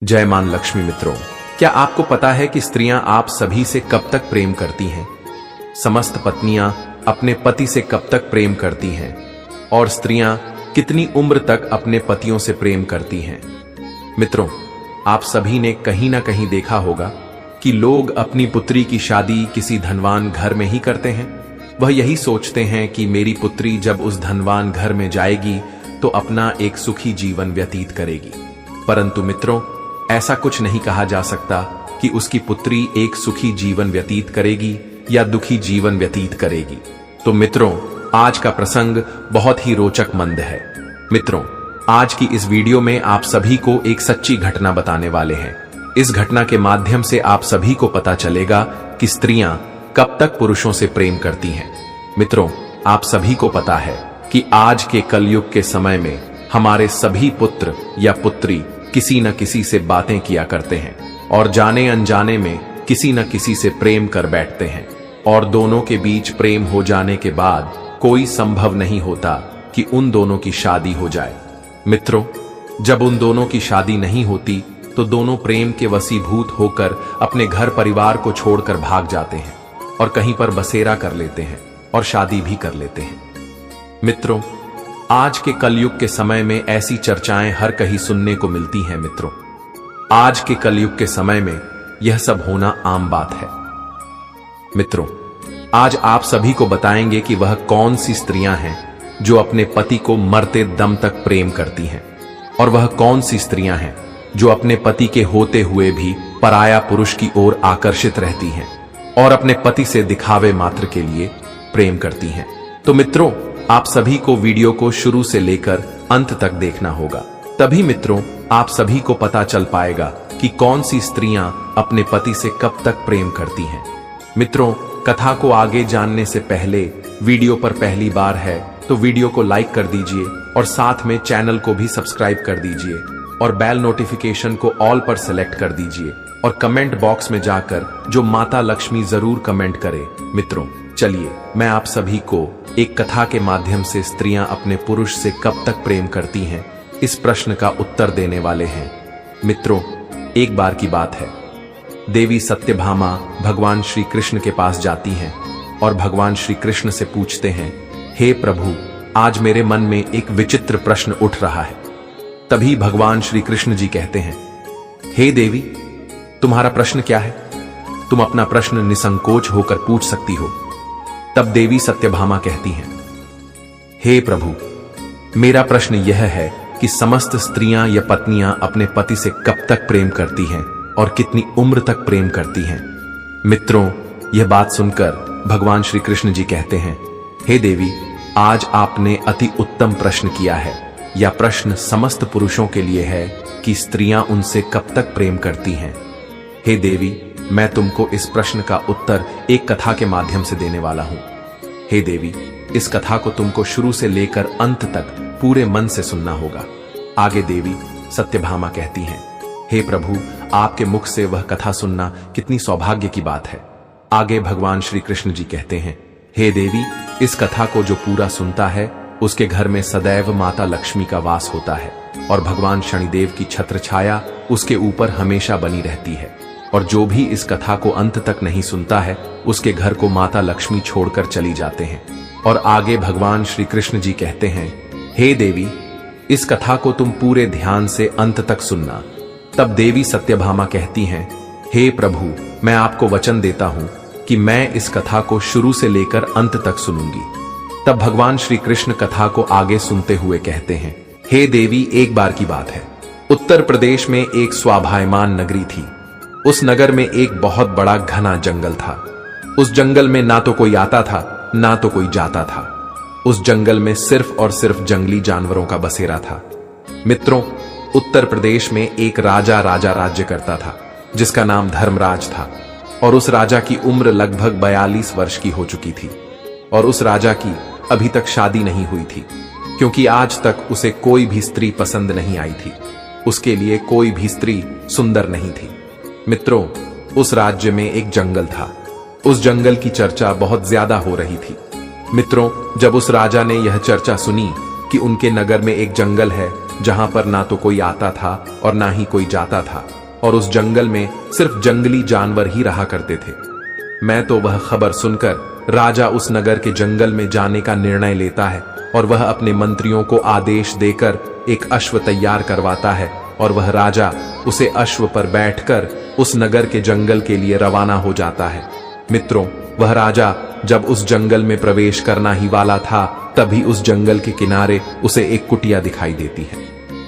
जय मान लक्ष्मी। मित्रों, क्या आपको पता है कि स्त्रियां आप सभी से कब तक प्रेम करती हैं? समस्त पत्नियां अपने पति से कब तक प्रेम करती हैं? और स्त्रियां कितनी उम्र तक अपने पतियों से प्रेम करती हैं? मित्रों, आप सभी ने कहीं ना कहीं देखा होगा कि लोग अपनी पुत्री की शादी किसी धनवान घर में ही करते हैं। वह यही सोचते हैं कि मेरी पुत्री जब उस धनवान घर में जाएगी तो अपना एक सुखी जीवन व्यतीत करेगी। परंतु मित्रों, ऐसा कुछ नहीं कहा जा सकता कि उसकी पुत्री एक सुखी जीवन व्यतीत करेगी या दुखी जीवन व्यतीत करेगी। तो मित्रों, आज का प्रसंग बहुत ही रोचक मंद है। मित्रों, आज की इस वीडियो में आप सभी को एक सच्ची घटना बताने वाले हैं। इस घटना के माध्यम से आप सभी को पता चलेगा कि स्त्रियां कब तक पुरुषों से प्रेम करती हैं। मित्रों, आप सभी को पता है कि आज के कलयुग के समय में हमारे सभी पुत्र या पुत्री किसी न किसी से बातें किया करते हैं और जाने अनजाने में किसी न किसी से प्रेम कर बैठते हैं, और दोनों के बीच प्रेम हो जाने के बाद कोई संभव नहीं होता कि उन दोनों की शादी हो जाए। मित्रों, जब उन दोनों की शादी नहीं होती तो दोनों प्रेम के वशीभूत होकर अपने घर परिवार को छोड़कर भाग जाते हैं और कहीं पर बसेरा कर लेते हैं और शादी भी कर लेते हैं। मित्रों, आज के कलयुग के समय में ऐसी चर्चाएं हर कहीं सुनने को मिलती हैं। मित्रों, आज के कलयुग के समय में यह सब होना आम बात है। मित्रों, आज आप सभी को बताएंगे कि वह कौन सी स्त्रियां हैं जो अपने पति को मरते दम तक प्रेम करती हैं, और वह कौन सी स्त्रियां हैं जो अपने पति के होते हुए भी पराया पुरुष की ओर आकर्षित रहती हैं और अपने पति से दिखावे मात्र के लिए प्रेम करती हैं। तो मित्रों, आप सभी को वीडियो को शुरू से लेकर अंत तक देखना होगा, तभी मित्रों आप सभी को पता चल पाएगा कि कौन सी स्त्रियां अपने पति से कब तक प्रेम करती हैं। मित्रों, कथा को आगे जानने से पहले वीडियो पर पहली बार है तो वीडियो को लाइक कर दीजिए और साथ में चैनल को भी सब्सक्राइब कर दीजिए और बेल नोटिफिकेशन को ऑल पर सेलेक्ट कर दीजिए और कमेंट बॉक्स में जाकर जो माता लक्ष्मी जरूर कमेंट करे। मित्रों, चलिए मैं आप सभी को एक कथा के माध्यम से स्त्रियां अपने पुरुष से कब तक प्रेम करती हैं इस प्रश्न का उत्तर देने वाले हैं। मित्रों, एक बार की बात है, देवी सत्यभामा भगवान श्री कृष्ण के पास जाती हैं और भगवान श्री कृष्ण से पूछते हैं, हे प्रभु, आज मेरे मन में एक विचित्र प्रश्न उठ रहा है। तभी भगवान श्री कृष्ण जी कहते हैं, हे देवी, तुम्हारा प्रश्न क्या है? तुम अपना प्रश्न निसंकोच होकर पूछ सकती हो। तब देवी सत्यभामा कहती हैं, हे प्रभु, मेरा प्रश्न यह है कि समस्त स्त्रियां या पत्नियां अपने पति से कब तक प्रेम करती हैं और कितनी उम्र तक प्रेम करती हैं। मित्रों, यह बात सुनकर भगवान श्री कृष्ण जी कहते हैं, हे देवी, आज आपने अति उत्तम प्रश्न किया है। यह प्रश्न समस्त पुरुषों के लिए है कि स्त्रियां उनसे कब तक प्रेम करती हैं। हे देवी, मैं तुमको इस प्रश्न का उत्तर एक कथा के माध्यम से देने वाला हूं। हे देवी, इस कथा को तुमको शुरू से लेकर अंत तक पूरे मन से सुनना होगा। आगे देवी सत्यभामा कहती हैं, हे प्रभु, आपके मुख से वह कथा सुनना कितनी सौभाग्य की बात है। आगे भगवान श्री कृष्ण जी कहते हैं, हे देवी, इस कथा को जो पूरा सुनता है उसके घर में सदैव माता लक्ष्मी का वास होता है और भगवान शनिदेव की छत्र छाया उसके ऊपर हमेशा बनी रहती है, और जो भी इस कथा को अंत तक नहीं सुनता है उसके घर को माता लक्ष्मी छोड़कर चली जाते हैं। और आगे भगवान श्री कृष्ण जी कहते हैं, हे देवी, इस कथा को तुम पूरे ध्यान से अंत तक सुनना। तब देवी सत्यभामा कहती हैं, हे प्रभु, मैं आपको वचन देता हूं कि मैं इस कथा को शुरू से लेकर अंत तक सुनूंगी। तब भगवान श्री कृष्ण कथा को आगे सुनते हुए कहते हैं, हे देवी, एक बार की बात है, उत्तर प्रदेश में एक स्वाभायमान नगरी थी। उस नगर में एक बहुत बड़ा घना जंगल था। उस जंगल में ना तो कोई आता था ना तो कोई जाता था। उस जंगल में सिर्फ और सिर्फ जंगली जानवरों का बसेरा था। मित्रों, उत्तर प्रदेश में एक राजा राज्य करता था जिसका नाम धर्मराज था, और उस राजा की उम्र लगभग 42 वर्ष की हो चुकी थी, और उस राजा की अभी तक शादी नहीं हुई थी, क्योंकि आज तक उसे कोई भी स्त्री पसंद नहीं आई थी। उसके लिए कोई भी स्त्री सुंदर नहीं थी। मित्रों, उस राज्य में एक जंगल था। उस जंगल की चर्चा बहुत ज्यादा हो रही थी। मित्रों, जब उस राजा ने यह चर्चा सुनी कि उनके नगर में एक जंगल है जहां पर ना तो कोई आता था और ना ही कोई जाता था, और उस जंगल में सिर्फ जंगली जानवर ही रहा करते थे। मैं तो वह खबर सुनकर राजा उस नगर के जंगल में जाने का निर्णय लेता है और वह अपने मंत्रियों को आदेश देकर एक अश्व तैयार करवाता है और वह राजा उसे अश्व पर बैठकर उस नगर के जंगल के लिए रवाना हो जाता है। मित्रों, वह राजा जब उस जंगल में प्रवेश करना ही वाला था, तभी उस जंगल के किनारे उसे एक कुटिया दिखाई देती है।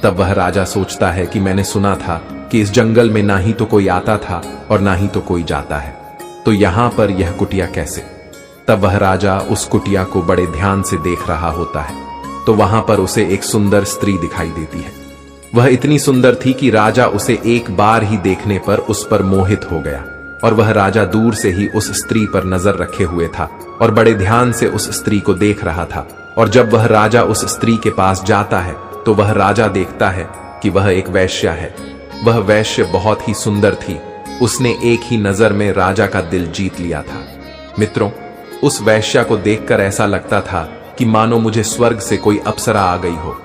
तब वह राजा सोचता है कि मैंने सुना था कि इस जंगल में ना ही तो कोई आता था और ना ही तो कोई जाता है, तो यहां पर यह कुटिया कैसे? तब वह राजा उस कुटिया को बड़े ध्यान से देख रहा होता है, तो वहां पर उसे एक सुंदर स्त्री दिखाई देती है। वह इतनी सुंदर थी कि राजा उसे एक बार ही देखने पर उस पर मोहित हो गया, और वह राजा दूर से ही उस स्त्री पर नजर रखे हुए था और बड़े ध्यान से उस स्त्री को देख रहा था। और जब वह राजा उस स्त्री के पास जाता है तो वह राजा देखता है कि वह एक वैश्या है। वह वैश्य बहुत ही सुंदर थी। उसने एक ही नजर में राजा का दिल जीत लिया था। मित्रों, उस वैश्या को देखकर ऐसा लगता था कि मानो मुझे स्वर्ग से कोई अप्सरा आ गई हो।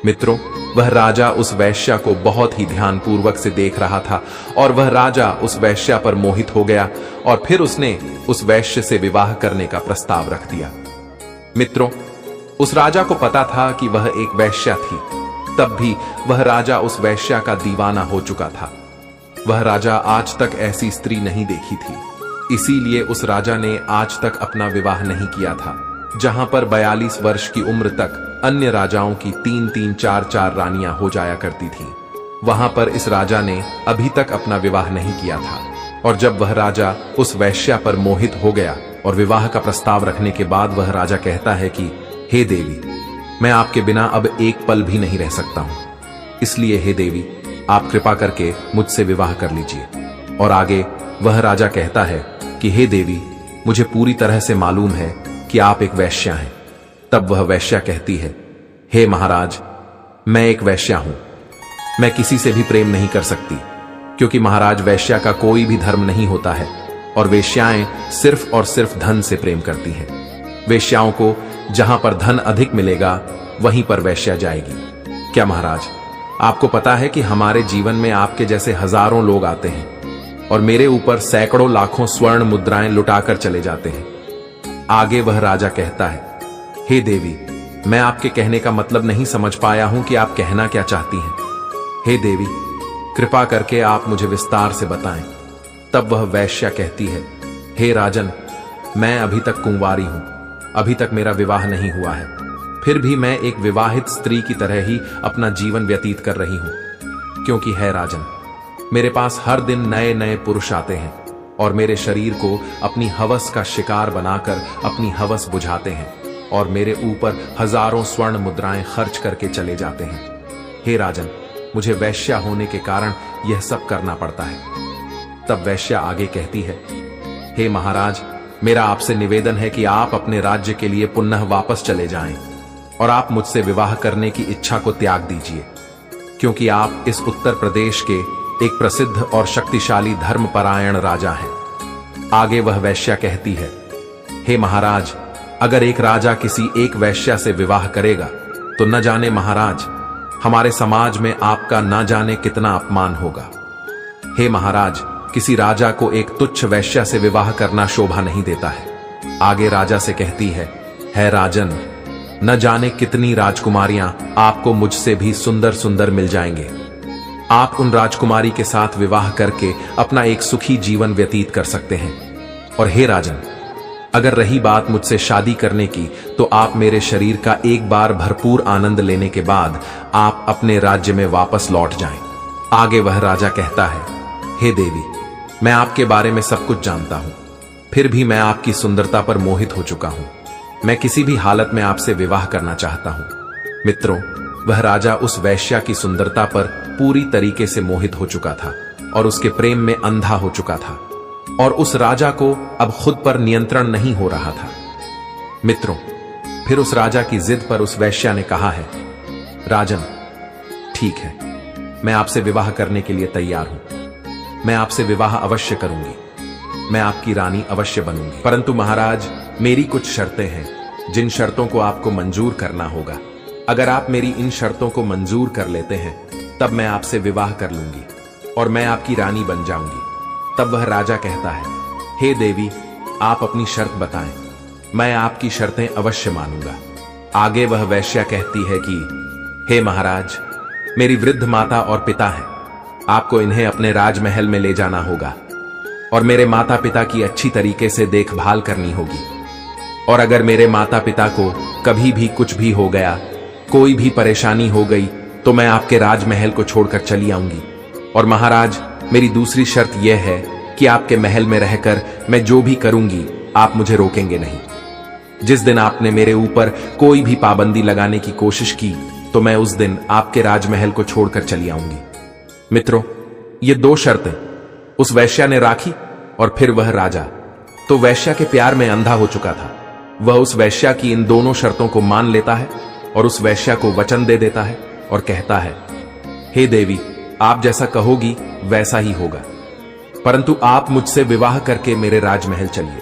मित्रों, वह राजा उस वैश्या को बहुत ही ध्यानपूर्वक से देख रहा था और वह राजा उस वैश्या पर मोहित हो गया और फिर उसने उस वैश्य से विवाह करने का प्रस्ताव रख दिया। मित्रों, उस राजा को पता था कि वह एक वैश्या थी, तब भी वह राजा उस वैश्या का दीवाना हो चुका था। वह राजा आज तक ऐसी स्त्री नहीं देखी थी, इसीलिए उस राजा ने आज तक अपना विवाह नहीं किया था। जहां पर 42 वर्ष की उम्र तक अन्य राजाओं की 3-3, 4-4 रानियां हो जाया करती थीं, वहां पर इस राजा ने अभी तक अपना विवाह नहीं किया था। और जब वह राजा उस वैश्या पर मोहित हो गया और विवाह का प्रस्ताव रखने के बाद वह राजा कहता है कि हे देवी, मैं आपके बिना अब एक पल भी नहीं रह सकता हूं, इसलिए हे देवी, आप कृपा करके मुझसे विवाह कर लीजिए। और आगे वह राजा कहता है कि हे देवी, मुझे पूरी तरह से मालूम है कि आप एक वैश्या हैं। तब वह वैश्या कहती है, हे महाराज, मैं एक वैश्या हूं, मैं किसी से भी प्रेम नहीं कर सकती, क्योंकि महाराज वैश्या का कोई भी धर्म नहीं होता है और वेश्याएं सिर्फ और सिर्फ धन से प्रेम करती हैं। वेश्याओं को जहां पर धन अधिक मिलेगा वहीं पर वैश्या जाएगी। क्या महाराज, आपको पता है कि हमारे जीवन में आपके जैसे हजारों लोग आते हैं और मेरे ऊपर सैकड़ों लाखों स्वर्ण मुद्राएं लुटाकर चले जाते हैं। आगे वह राजा कहता है, हे देवी, मैं आपके कहने का मतलब नहीं समझ पाया हूं कि आप कहना क्या चाहती हैं। हे देवी, कृपा करके आप मुझे विस्तार से बताएं। तब वह वैश्या कहती है, हे राजन, मैं अभी तक कुंवारी हूं, अभी तक मेरा विवाह नहीं हुआ है, फिर भी मैं एक विवाहित स्त्री की तरह ही अपना जीवन व्यतीत कर रही हूं, क्योंकि है राजन, मेरे पास हर दिन नए नए पुरुष आते हैं और मेरे शरीर को अपनी हवस का शिकार बनाकर अपनी हवस बुझाते हैं और मेरे ऊपर हजारों स्वर्ण मुद्राएं खर्च करके चले जाते हैं। हे राजन, मुझे वैश्या होने के कारण यह सब करना पड़ता है। तब वैश्या आगे कहती है, हे महाराज, मेरा आपसे निवेदन है कि आप अपने राज्य के लिए पुनः वापस चले जाएं और आप मुझसे विवाह करने की इच्छा को त्याग दीजिए, क्योंकि आप इस उत्तर प्रदेश के एक प्रसिद्ध और शक्तिशाली धर्मपरायण राजा हैं। आगे वह वैश्या कहती है, हे महाराज, अगर एक राजा किसी एक वैश्या से विवाह करेगा तो न जाने महाराज, हमारे समाज में आपका न जाने कितना अपमान होगा। हे महाराज, किसी राजा को एक तुच्छ वैश्या से विवाह करना शोभा नहीं देता है। आगे राजा से कहती है राजन, न जाने कितनी राजकुमारियां आपको मुझसे भी सुंदर सुंदर मिल जाएंगे। आप उन राजकुमारी के साथ विवाह करके अपना एक सुखी जीवन व्यतीत कर सकते हैं। और हे राजन, अगर रही बात मुझसे शादी करने की, तो आप मेरे शरीर का एक बार भरपूर आनंद लेने के बाद आप अपने राज्य में वापस लौट जाएं। आगे वह राजा कहता है, हे देवी, मैं आपके बारे में सब कुछ जानता हूं, फिर भी मैं आपकी सुंदरता पर मोहित हो चुका हूं। मैं किसी भी हालत में आपसे विवाह करना चाहता हूं। मित्रों, वह राजा उस वैश्या की सुंदरता पर पूरी तरीके से मोहित हो चुका था और उसके प्रेम में अंधा हो चुका था और उस राजा को अब खुद पर नियंत्रण नहीं हो रहा था। मित्रों, फिर उस राजा की जिद पर उस वैश्या ने कहा है, राजन, ठीक है, मैं आपसे विवाह करने के लिए तैयार हूं, मैं आपसे विवाह अवश्य करूंगी, मैं आपकी रानी अवश्य बनूंगी, परंतु महाराज, मेरी कुछ शर्तें हैं जिन शर्तों को आपको मंजूर करना होगा। अगर आप मेरी इन शर्तों को मंजूर कर लेते हैं तब मैं आपसे विवाह कर लूंगी और मैं आपकी रानी बन जाऊंगी। तब वह राजा कहता है, हे देवी, आप अपनी शर्त बताएं, मैं आपकी शर्तें अवश्य मानूंगा। आगे वह वैश्या कहती है कि हे महाराज, मेरी वृद्ध माता और पिता हैं, आपको इन्हें अपने राजमहल में ले जाना होगा और मेरे माता पिता की अच्छी तरीके से देखभाल करनी होगी। और अगर मेरे माता पिता को कभी भी कुछ भी हो गया, कोई भी परेशानी हो गई, तो मैं आपके राजमहल को छोड़कर चली आऊंगी। और महाराज, मेरी दूसरी शर्त यह है कि आपके महल में रहकर मैं जो भी करूंगी आप मुझे रोकेंगे नहीं। जिस दिन आपने मेरे ऊपर कोई भी पाबंदी लगाने की कोशिश की तो मैं उस दिन आपके राजमहल को छोड़कर चली आऊंगी। मित्रों, ये 2 शर्तें उस वैश्या ने राखी और फिर वह राजा तो वैश्या के प्यार में अंधा हो चुका था। वह उस वैश्या की इन दोनों शर्तों को मान लेता है और उस वैश्या को वचन दे देता है और कहता है, हे देवी, आप जैसा कहोगी वैसा ही होगा, परंतु आप मुझसे विवाह करके मेरे राजमहल चलिए।